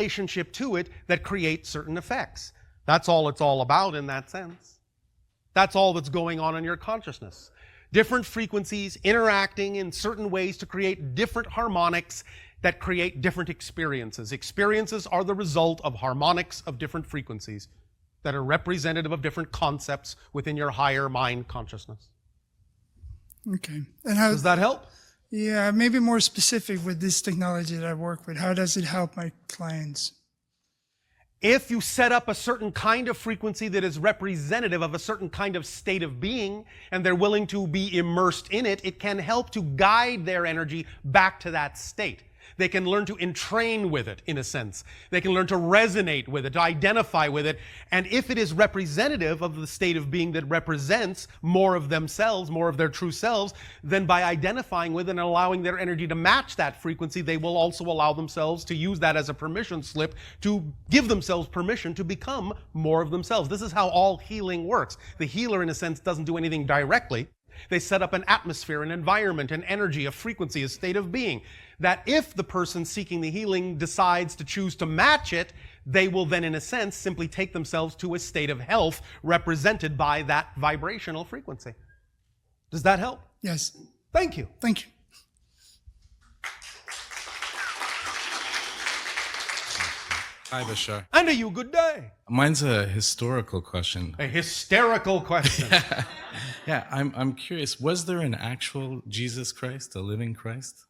relationship to it that creates certain effects. That's all it's all about in that sense. That's all that's going on in your consciousness. Different frequencies interacting in certain ways to create different harmonics that create different experiences. Experiences are the result of harmonics of different frequencies that are representative of different concepts within your higher mind consciousness. Okay. And how does that help? Yeah, maybe more specific with this technology that I work with. How does it help my clients? If you set up a certain kind of frequency that is representative of a certain kind of state of being, and they're willing to be immersed in it, it can help to guide their energy back to that state. They can learn to entrain with it, in a sense. They can learn to resonate with it, to identify with it. And if it is representative of the state of being that represents more of themselves, more of their true selves, then by identifying with it and allowing their energy to match that frequency, they will also allow themselves to use that as a permission slip to give themselves permission to become more of themselves. This is how all healing works. The healer, in a sense, doesn't do anything directly. They set up an atmosphere, an environment, an energy, a frequency, a state of being, that if the person seeking the healing decides to choose to match it, they will then, in a sense, simply take themselves to a state of health represented by that vibrational frequency. Does that help? Yes. Thank you. Thank you. Hi, Bashar. And a you good day. Mine's a historical question. A hysterical question. Yeah, I'm curious. Was there an actual Jesus Christ, a living Christ?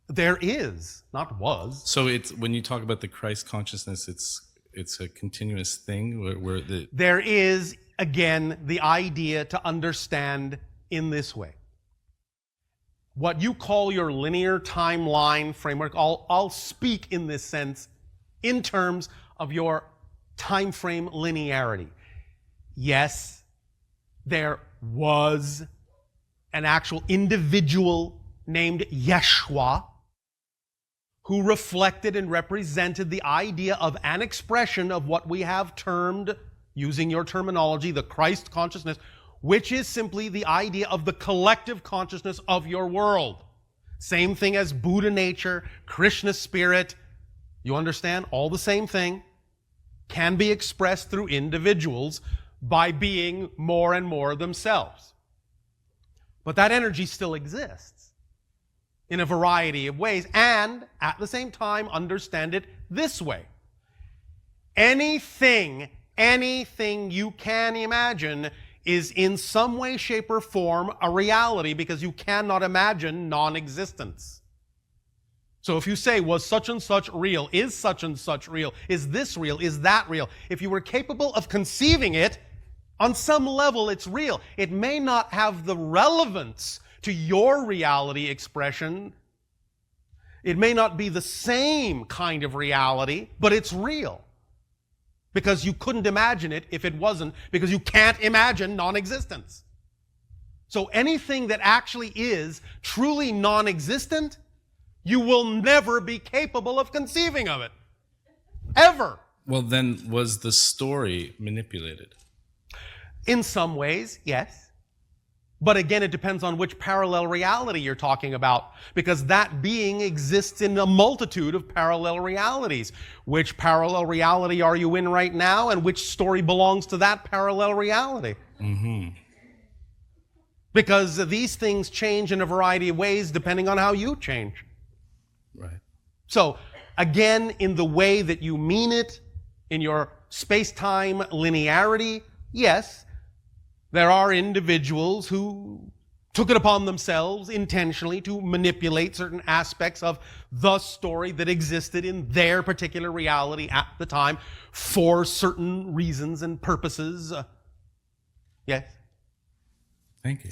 There is, not was. So it's when you talk about the Christ consciousness, it's a continuous thing where the There is, again, the idea to understand in this way. What you call your linear timeline framework, I'll speak in this sense in terms of your time frame linearity. Yes, there was an actual individual named Yeshua who reflected and represented the idea of an expression of what we have termed, using your terminology, the Christ consciousness, which is simply the idea of the collective consciousness of your world. Same thing as Buddha nature, Krishna spirit. You understand? All the same thing can be expressed through individuals by being more and more themselves. But that energy still exists in a variety of ways, and at the same time understand it this way. Anything you can imagine is in some way, shape, or form a reality, because you cannot imagine non-existence. So if you say, was such and such real? Is such and such real? Is this real? Is that real? If you were capable of conceiving it, on some level it's real. It may not have the relevance to your reality expression. It may not be the same kind of reality, but it's real. Because you couldn't imagine it if it wasn't, because you can't imagine non-existence. So anything that actually is truly non-existent, you will never be capable of conceiving of it. Ever. Well, then was the story manipulated? In some ways, yes. But again, it depends on which parallel reality you're talking about, because that being exists in a multitude of parallel realities. Which parallel reality are you in right now, and which story belongs to that parallel reality? Mm-hmm. Because these things change in a variety of ways depending on how you change. Right. So, again, in the way that you mean it, in your space-time linearity, yes, there are individuals who took it upon themselves intentionally to manipulate certain aspects of the story that existed in their particular reality at the time for certain reasons and purposes. Yes? Thank you.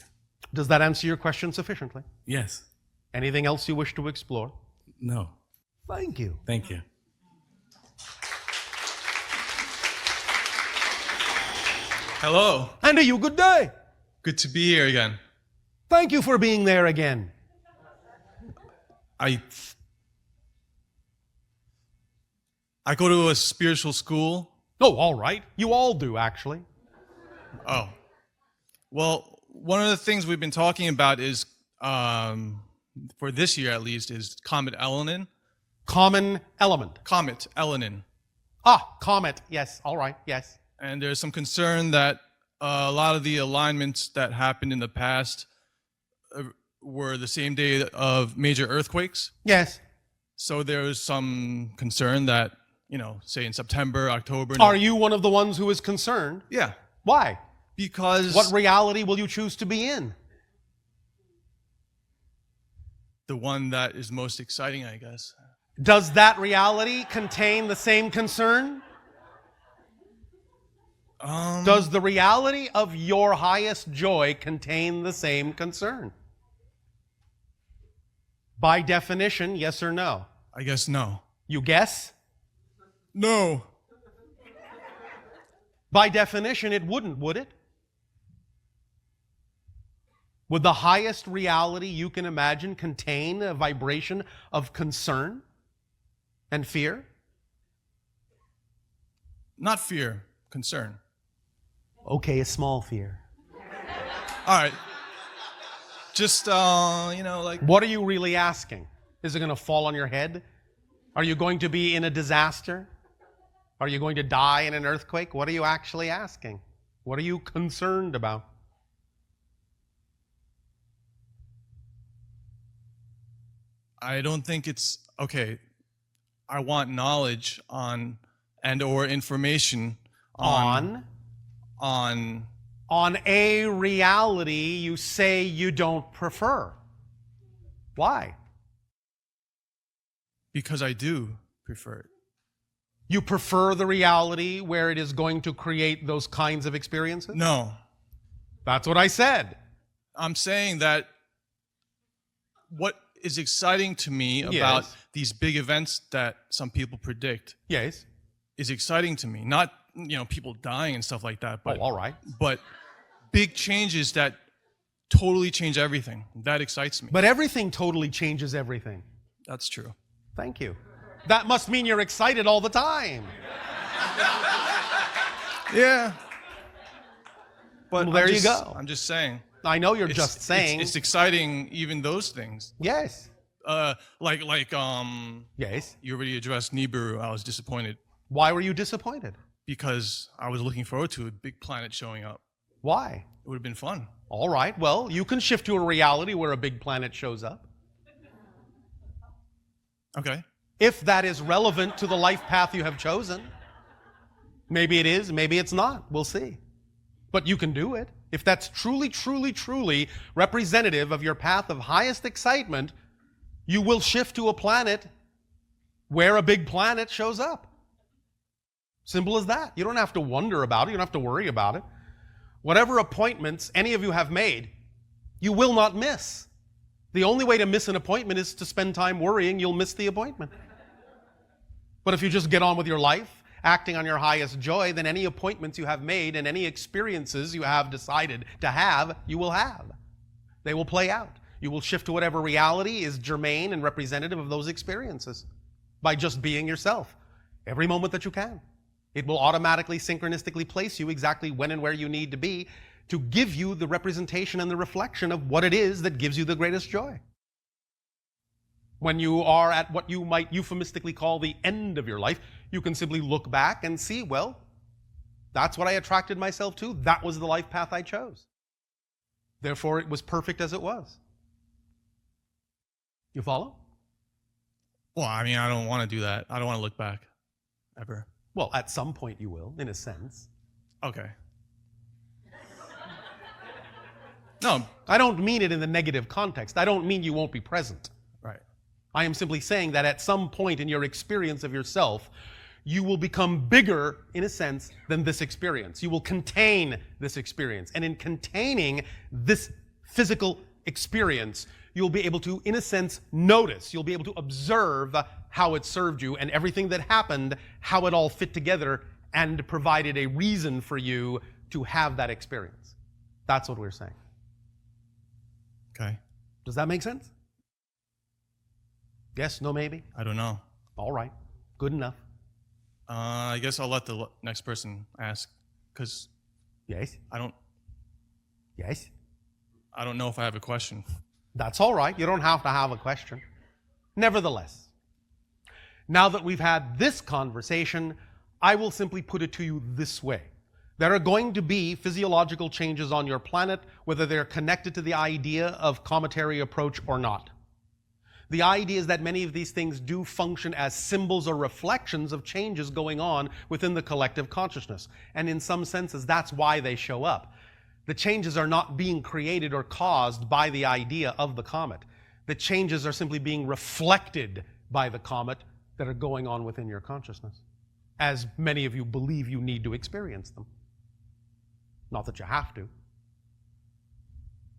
Does that answer your question sufficiently? Yes. Anything else you wish to explore? No. Thank you. Thank you. Hello. And a you good day. Good to be here again. Thank you for being there again. I go to a spiritual school. Oh, all right. You all do, actually. Oh. Well, one of the things we've been talking about is, for this year at least, is Comet Elenin. Common element. Comet, Elenin. Comet. Yes. All right. Yes. And there's some concern that a lot of the alignments that happened in the past were the same day of major earthquakes. Yes. So there's some concern that, say in September, October. Are you one of the ones who is concerned? Yeah. Why? Because What reality will you choose to be in? the one that is most exciting, I guess. Does that reality contain the same concern? Does the reality of your highest joy contain the same concern? By definition, yes or no? I guess no. You guess? No. By definition, it wouldn't, would it? Would the highest reality you can imagine contain a vibration of concern and fear? Not fear, concern. Okay, a small fear. All right. Just, like... What are you really asking? Is it going to fall on your head? Are you going to be in a disaster? Are you going to die in an earthquake? What are you actually asking? What are you concerned about? I don't think it's... Okay, I want knowledge on and or information on a reality you say you don't prefer. Why? Because I do prefer it. You prefer the reality where it is going to create those kinds of experiences? No. That's what I said. I'm saying that what is exciting to me about these big events that some people predict Yes. is exciting to me. Not, people dying and stuff like that, but all right. But big changes that totally change everything. That excites me. But everything totally changes everything. That's true. Thank you. That must mean you're excited all the time. Yeah. But Well, there you go. I'm just saying. I know you're just saying. It's exciting, even those things. Yes. Yes. You already addressed Nibiru. I was disappointed Why were you disappointed? because I was looking forward to a big planet showing up. Why? It would have been fun. All right. Well, you can shift to a reality where a big planet shows up. Okay. If that is relevant to the life path you have chosen. Maybe it is, maybe it's not. We'll see. But you can do it. If that's truly, truly, truly representative of your path of highest excitement, you will shift to a planet where a big planet shows up. Simple as that. You don't have to wonder about it. You don't have to worry about it. Whatever appointments any of you have made, you will not miss. The only way to miss an appointment is to spend time worrying you'll miss the appointment. But if you just get on with your life, acting on your highest joy, then any appointments you have made and any experiences you have decided to have, you will have. They will play out. You will shift to whatever reality is germane and representative of those experiences by just being yourself every moment that you can. It will automatically, synchronistically place you exactly when and where you need to be to give you the representation and the reflection of what it is that gives you the greatest joy. When you are at what you might euphemistically call the end of your life, you can simply look back and see, well, that's what I attracted myself to. That was the life path I chose. Therefore, it was perfect as it was. You follow? Well, I mean, I don't want to do that. I don't want to look back, ever. Well, at some point you will, in a sense. Okay. No. I don't mean it in the negative context. I don't mean you won't be present. Right. I am simply saying that at some point in your experience of yourself, you will become bigger, in a sense, than this experience. You will contain this experience. And in containing this physical experience, you'll be able to, in a sense, notice. You'll be able to observe how it served you and everything that happened, how it all fit together and provided a reason for you to have that experience. That's what we're saying. Okay. Does that make sense? Yes, no, maybe? I don't know. All right. Good enough. I guess I'll let the next person ask, because Yes? Yes? I don't know if I have a question. That's all right. You don't have to have a question. Nevertheless, Now that we've had this conversation, I will simply put it to you this way. There are going to be physiological changes on your planet, whether they're connected to the idea of cometary approach or not. The idea is that many of these things do function as symbols or reflections of changes going on within the collective consciousness. And in some senses, that's why they show up. The changes are not being created or caused by the idea of the comet. The changes are simply being reflected by the comet that are going on within your consciousness, as many of you believe you need to experience them. Not that you have to.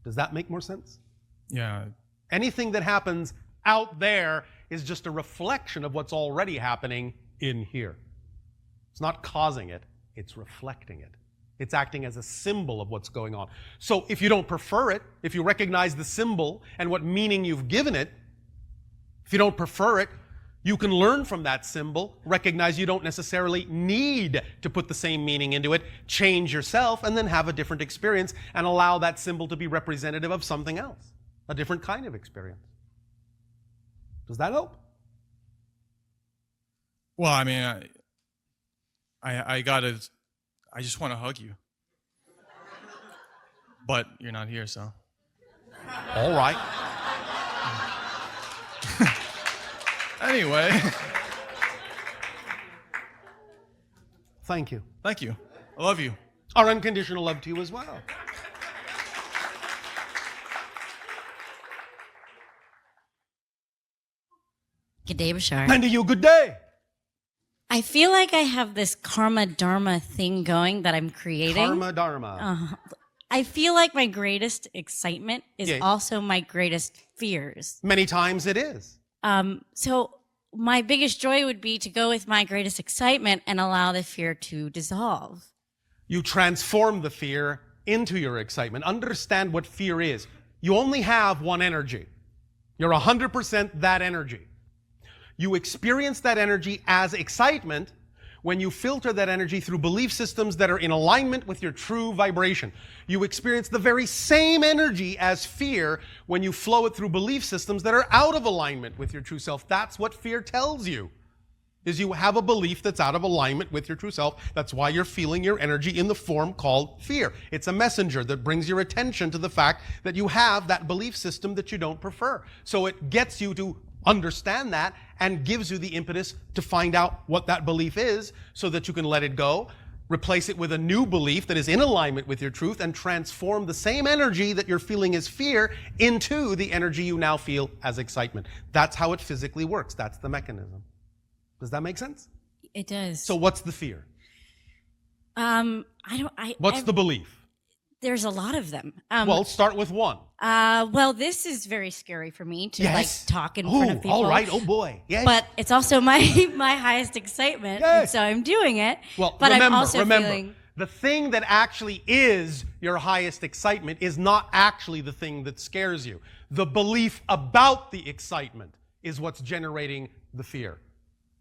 Does that make more sense? Yeah. Anything that happens out there is just a reflection of what's already happening in here. It's not causing it, it's reflecting it. It's acting as a symbol of what's going on. So if you don't prefer it, if you recognize the symbol and what meaning you've given it, if you don't prefer it, you can learn from that symbol, recognize you don't necessarily need to put the same meaning into it, change yourself, and then have a different experience and allow that symbol to be representative of something else, a different kind of experience. Does that help? Well, I mean, I just want to hug you. But you're not here, so. All right. Anyway. Thank you. Thank you. I love you. Our unconditional love to you as well. Good day, Bashar. And to you, good day. I feel like I have this karma dharma thing going that I'm creating. Karma Dharma. I feel like my greatest excitement is Yeah. also my greatest fears. Many times it is. So my biggest joy would be to go with my greatest excitement and allow the fear to dissolve. You transform the fear into your excitement. Understand what fear is. You only have one energy. You're 100% that energy. You experience that energy as excitement when you filter that energy through belief systems that are in alignment with your true vibration. You experience the very same energy as fear when you flow it through belief systems that are out of alignment with your true self. That's what fear tells you, is you have a belief that's out of alignment with your true self. That's why you're feeling your energy in the form called fear. It's a messenger that brings your attention to the fact that you have that belief system that you don't prefer. So it gets you to understand that and gives you the impetus to find out what that belief is so that you can let it go, replace it with a new belief that is in alignment with your truth, and transform the same energy that you're feeling as fear into the energy you now feel as excitement. That's how it physically works. That's the mechanism. Does that make sense? It does. So what's the fear? What's the belief? There's a lot of them. Well, start with one. Well, this is very scary for me to like talk in front of people. All right. Oh boy. Yes. But it's also my highest excitement, Yes. and so I'm doing it. Well, but remember, I'm also feeling the thing that actually is your highest excitement is not actually the thing that scares you. The belief about the excitement is what's generating the fear.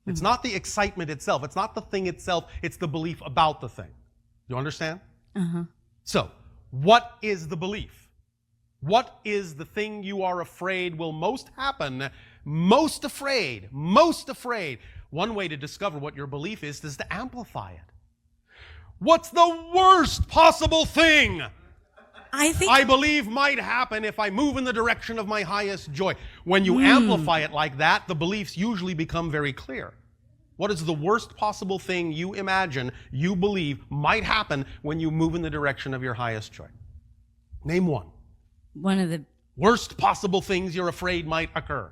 It's not the excitement itself. It's not the thing itself. It's the belief about the thing. You understand? So, what is the belief? What is the thing you are afraid will most happen? Most afraid. One way to discover what your belief is to amplify it. What's the worst possible thing I believe might happen if I move in the direction of my highest joy? When you amplify it like that, the beliefs usually become very clear. What is the worst possible thing you imagine, you believe might happen when you move in the direction of your highest joy? Name one. one of the Worst possible things you're afraid might occur.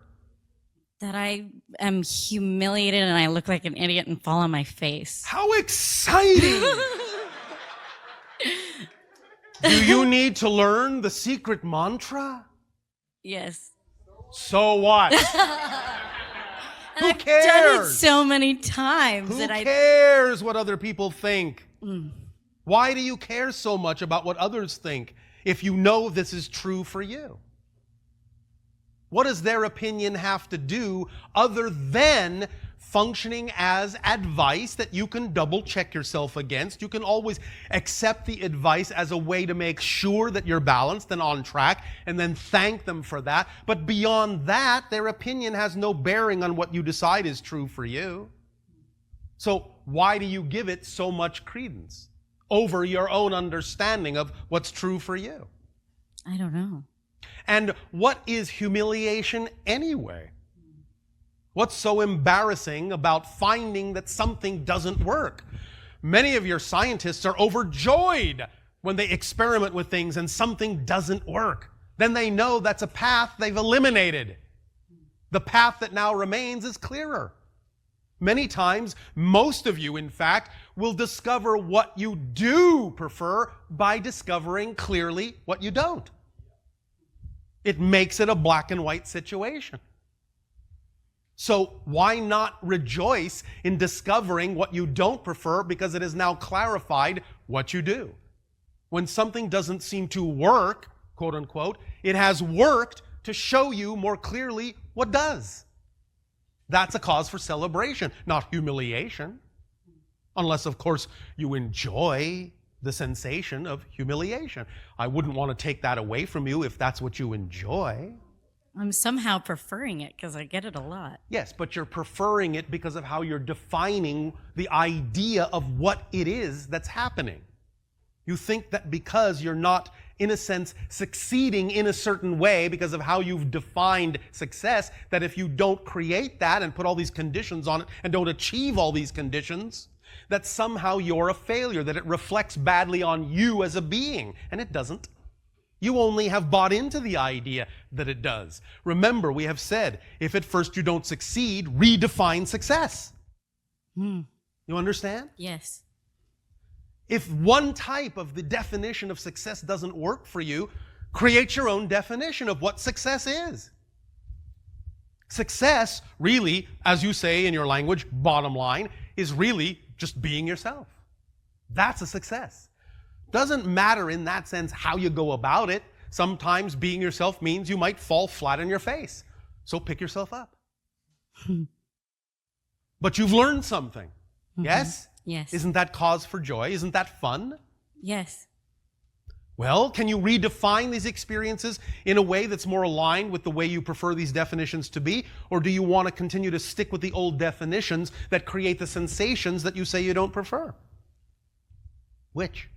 that I am humiliated and I look like an idiot and fall on my face. How exciting! Do you need to learn the secret mantra? Yes. So what? Who I've done it cares? so many times Who that cares what other people think? Why do you care so much about what others think if you know this is true for you? What does their opinion have to do other than functioning as advice that you can double check yourself against. You can always accept the advice as a way to make sure that you're balanced and on track, and then thank them for that. But beyond that, their opinion has no bearing on what you decide is true for you. So why do you give it so much credence over your own understanding of what's true for you? I don't know. And what is humiliation anyway? What's so embarrassing about finding that something doesn't work? Many of your scientists are overjoyed when they experiment with things and something doesn't work. Then they know that's a path they've eliminated. The path that now remains is clearer. Many times, most of you, in fact, will discover what you do prefer by discovering clearly what you don't. It makes it a black and white situation. So why not rejoice in discovering what you don't prefer, because it has now clarified what you do? When something doesn't seem to work, quote unquote, it has worked to show you more clearly what does. That's a cause for celebration, not humiliation. Unless, of course, you enjoy the sensation of humiliation. I wouldn't want to take that away from you if that's what you enjoy. I'm somehow preferring it because I get it a lot. Yes, but you're preferring it because of how you're defining the idea of what it is that's happening. You think that because you're not, in a sense, succeeding in a certain way because of how you've defined success, that if you don't create that and put all these conditions on it and don't achieve all these conditions, that somehow you're a failure, that it reflects badly on you as a being. And it doesn't. You only have bought into the idea that it does. Remember, we have said, if at first you don't succeed, redefine success. You understand? Yes. If one type of the definition of success doesn't work for you, create your own definition of what success is. Success, really, as you say in your language, bottom line, is really just being yourself. That's a success. Doesn't matter in that sense how you go about it. Sometimes being yourself means you might fall flat on your face. So pick yourself up. But you've learned something. Yes? Yes. Isn't that cause for joy? Isn't that fun? Yes. Well, can you redefine these experiences in a way that's more aligned with the way you prefer these definitions to be? Or do you want to continue to stick with the old definitions that create the sensations that you say you don't prefer? Which?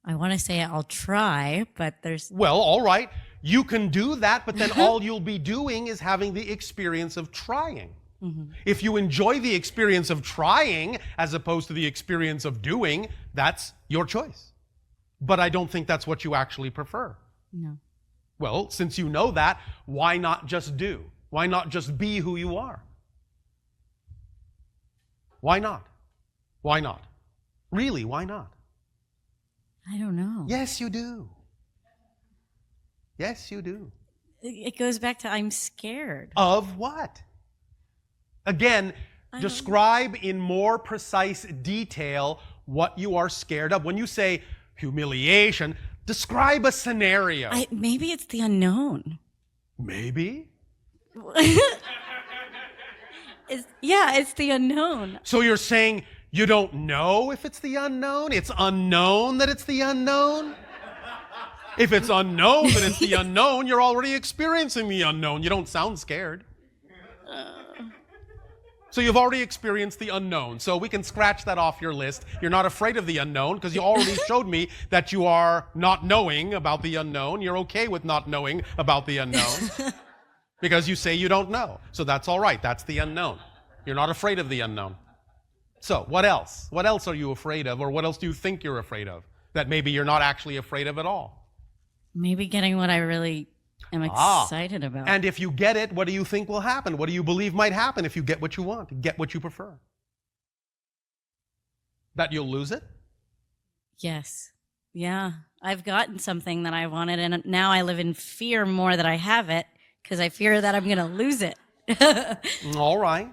I want to say I'll try, but there's... Well, all right. You can do that, but then all you'll be doing is having the experience of trying. If you enjoy the experience of trying as opposed to the experience of doing, that's your choice. But I don't think that's what you actually prefer. No. Well, since you know that, why not just do? Why not just be who you are? Why not? Why not? Really, why not? I don't know. Yes, you do. Yes, you do. It goes back to I'm scared. Of what? Again, describe in more precise detail what you are scared of. When you say humiliation, describe a scenario. Maybe it's the unknown. Maybe? It's the unknown. So you're saying you don't know if it's the unknown? It's unknown that it's the unknown? If it's unknown that it's the unknown, you're already experiencing the unknown. You don't sound scared. So you've already experienced the unknown. So we can scratch that off your list. You're not afraid of the unknown because you already showed me that you are not knowing about the unknown. You're okay with not knowing about the unknown because you say you don't know. So that's all right. That's the unknown. You're not afraid of the unknown. So what else? What else are you afraid of, or what else do you think you're afraid of that maybe you're not actually afraid of at all? Maybe getting what I really am excited about. And if you get it, what do you think will happen? What do you believe might happen if you get what you want, get what you prefer? That you'll lose it? Yes. Yeah. I've gotten something that I wanted, and now I live in fear more that I have it because I fear that I'm going to lose it. All right.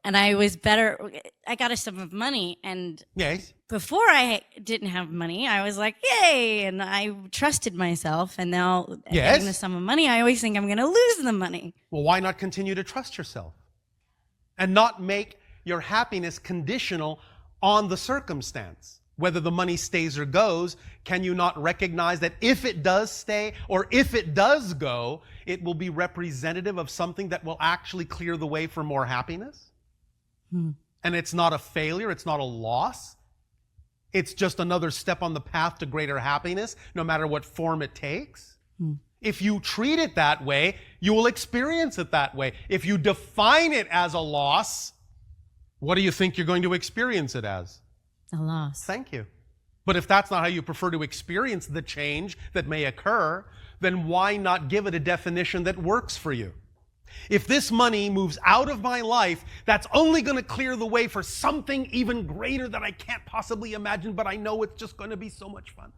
And I was better. I got a sum of money, and Yes. before I didn't have money, I was like, yay, and I trusted myself. And now Yes. getting the sum of money, I always think I'm going to lose the money. Well, why not continue to trust yourself? And not make your happiness conditional on the circumstance. Whether the money stays or goes, can you not recognize that if it does stay or if it does go, it will be representative of something that will actually clear the way for more happiness? And it's not a failure, it's not a loss. It's just another step on the path to greater happiness, no matter what form it takes. If you treat it that way, you will experience it that way. If you define it as a loss, what do you think you're going to experience it as? A loss. Thank you. But if that's not how you prefer to experience the change that may occur, then why not give it a definition that works for you? If this money moves out of my life, that's only going to clear the way for something even greater that I can't possibly imagine, but I know it's just going to be so much fun.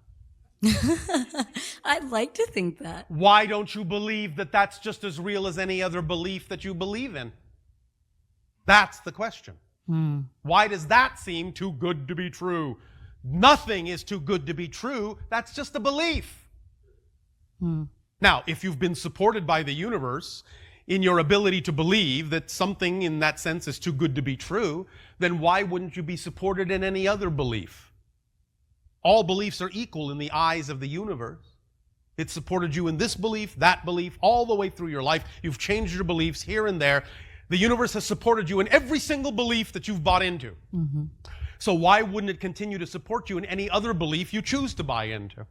I'd like to think that. Why don't you believe that that's just as real as any other belief that you believe in? That's the question. Why does that seem too good to be true? Nothing is too good to be true. That's just a belief. Now, if you've been supported by the universe in your ability to believe that something in that sense is too good to be true, then why wouldn't you be supported in any other belief? All beliefs are equal in the eyes of the universe. It supported you in this belief, that belief, all the way through your life. You've changed your beliefs here and there. The universe has supported you in every single belief that you've bought into. So why wouldn't it continue to support you in any other belief you choose to buy into?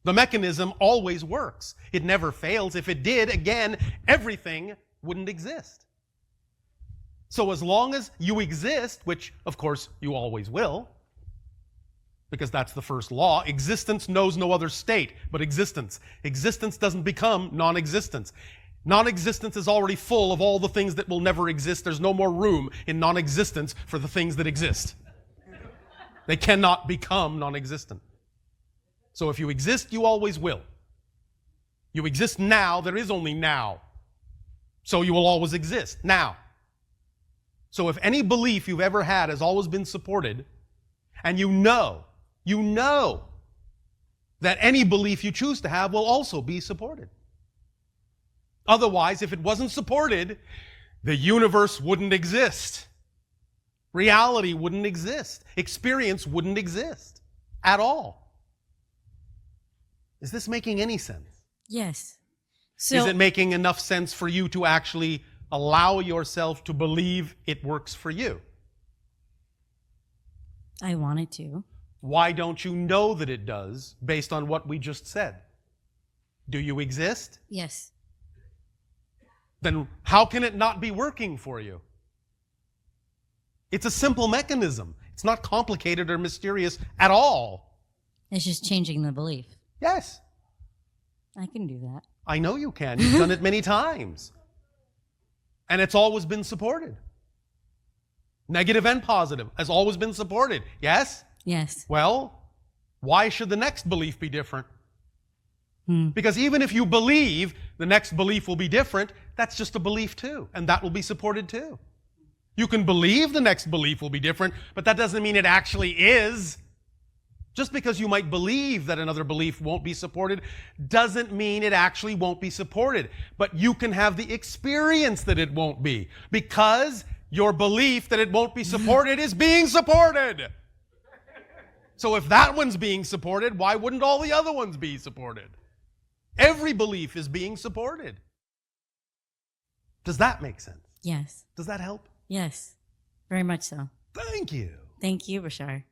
The mechanism always works. It never fails. If it did, again, everything wouldn't exist. So as long as you exist, which of course you always will, because that's the first law, existence knows no other state but existence. Existence doesn't become non-existence. Non-existence is already full of all the things that will never exist. There's no more room in non-existence for the things that exist. They cannot become non-existent. So if you exist, you always will. You exist now, there is only now. So you will always exist now. So if any belief you've ever had has always been supported, and you know that any belief you choose to have will also be supported. Otherwise, if it wasn't supported, the universe wouldn't exist. Reality wouldn't exist. Experience wouldn't exist at all. Is this making any sense? Yes. Is it making enough sense for you to actually allow yourself to believe it works for you? I wanted to. Why don't you know that it does based on what we just said? Do you exist? Yes. Then how can it not be working for you? It's a simple mechanism. It's not complicated or mysterious at all. It's just changing the belief. Yes, I can do that. I know you can. You've done it many times. And it's always been supported. Negative and positive has always been supported. Yes? Yes. Well, why should the next belief be different? Because even if you believe the next belief will be different, that's just a belief too, and that will be supported too. You can believe the next belief will be different, but that doesn't mean it actually is. Just because you might believe that another belief won't be supported doesn't mean it actually won't be supported. But you can have the experience that it won't be, because your belief that it won't be supported is being supported. So if that one's being supported, why wouldn't all the other ones be supported? Every belief is being supported. Does that make sense? Yes. Does that help? Yes. Very much so. Thank you. Thank you, Bashar.